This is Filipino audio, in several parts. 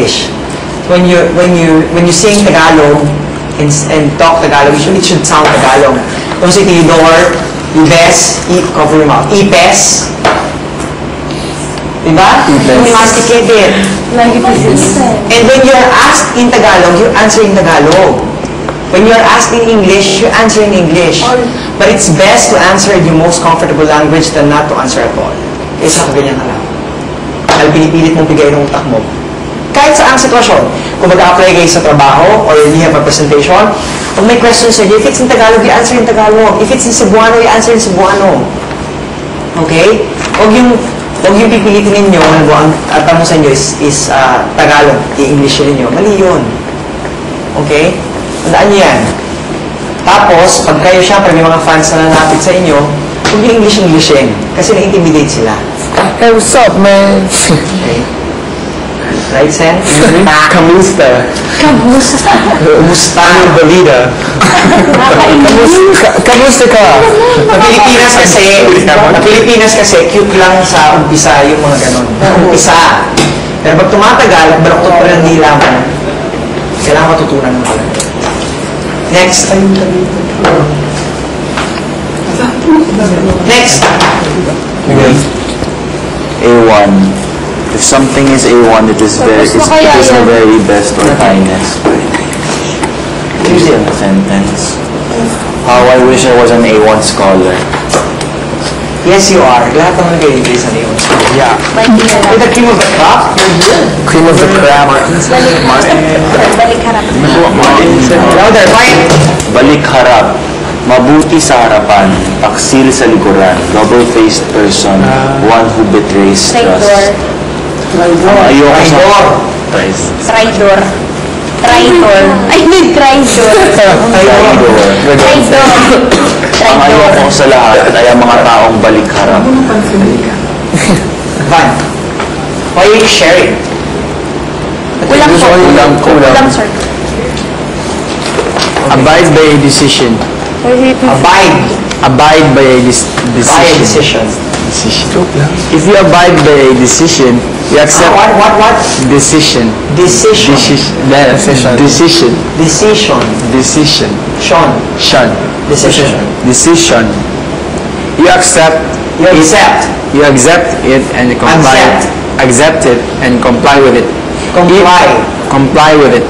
English. When you sing Tagalog and talk Tagalog, it should sound Tagalog. Don't say Theodore, Ibes, cover your mouth. Ipes. Diba? Masticate it. And when you're asked in Tagalog, you answer in Tagalog. When you're asked in English, you answer in English. But it's best to answer in your most comfortable language than not to answer at all. Isa ka ganyan ka lang. Dahil pinipilit mong bigay ng utak mo. Kahit sa ang sitwasyon, kung mag-apply kayo sa trabaho or you have a presentation, kung may questions sa if it's in Tagalog, you answer in Tagalog. If it's in Cebuano, you answer in Cebuano. Okay? Huwag yung pipilitin ninyo, ang tanong sa inyo is Tagalog, i-English ninyo. Mali yun. Okay? Tandaan nyo yan. Tapos, pag kayo syempre may mga fans na nalapit sa inyo, huwag yung English-Englishin. Kasi na-intimidate sila. Hey, what's up, man? Okay? Right, Sen? Kamusta? Kamusta? Kamusta? Balita. Kamusta ka? Sa Pilipinas kasi, cute lang sa umpisa yung mga ganon. Umpisa. Pero pag tumatagal, balaktot pa ng dila mo, kailangan matutunan mo pala. Next. Next. A1. If something is A1, it is the very best or finest. Use it in a sentence. How I wish I was an A1 scholar. Yes, you are. Lahat naman kayo is an A1 scholar. Yeah. With the cream of the crop? Cream of the crop. Balik harap. Louder, fine. Balik harap. Mabuti sa harapan, taksil sa likuran, double-faced person, one who betrays trust. Ayoko sa... Traidor. Traitor. I mean traitor. Traidor. Ang ayoko sa lahat ay ang mga taong balik harap. Fine. Why are you sharing? Kulang, sir. Abide by a decision. Abide by a decision. If you abide by a decision, you accept What? decision. Decision. Decision. Sean. Decision. Decision. You accept. You accept it and comply. Accept it and comply with it. Comply with it.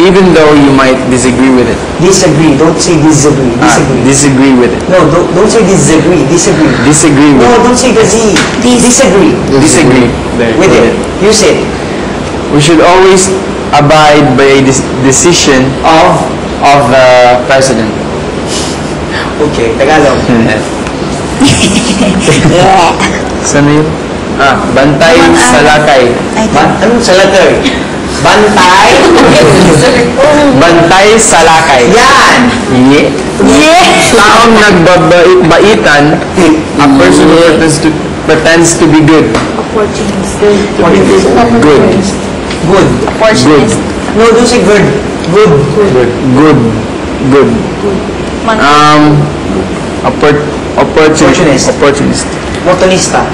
Even though you might disagree with it. Disagree. Don't say disagree. Disagree with it. No, don't say disagree. Disagree. Disagree with No, it. don't say the Z. Disagree. Disagree. With it. Use it. We should always abide by a decision of the president. Okay, Tagalog. Saan yun? Bantay sa lakay. Anong sa letter? Bantay? Bantay sa lakay. Yan! Taong nagbabait-baitan, a person who pretends to be good. Opportunist. Good. Opportunist. No, don't say good. Good. Good. Opportunist. Opportunista.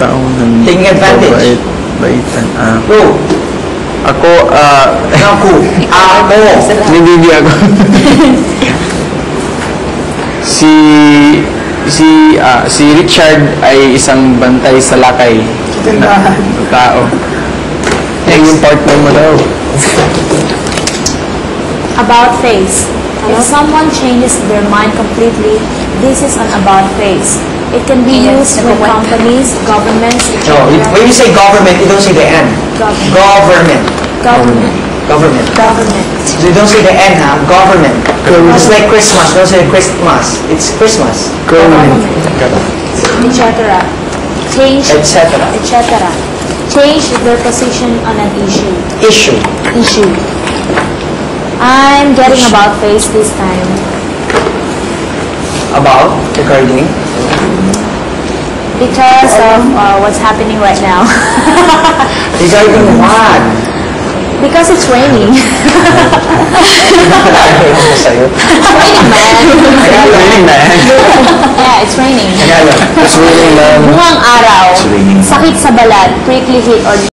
Taong Taking advantage. baitan. Go. Ako, Ako. hindi ako. Si Richard ay isang bantay sa lakay na tao. Yung partner mo daw. About face. If someone changes their mind completely, this is an about face. It can be used with companies, governments, No, when you say government, you don't say the N. Government. So you don't say the N, ha? Government. It's like Christmas. Don't say Christmas. It's Christmas. Government. etc. Change, Etc. Change their position on an issue. Issue. I'm getting about face this time. About? Regarding? Because of what's happening right now. Regarding what? Because it's raining. It's raining, man. Yeah, it's raining. Tagalog. It's raining, man. Buhang araw, sakit sa balat, prickly heat, or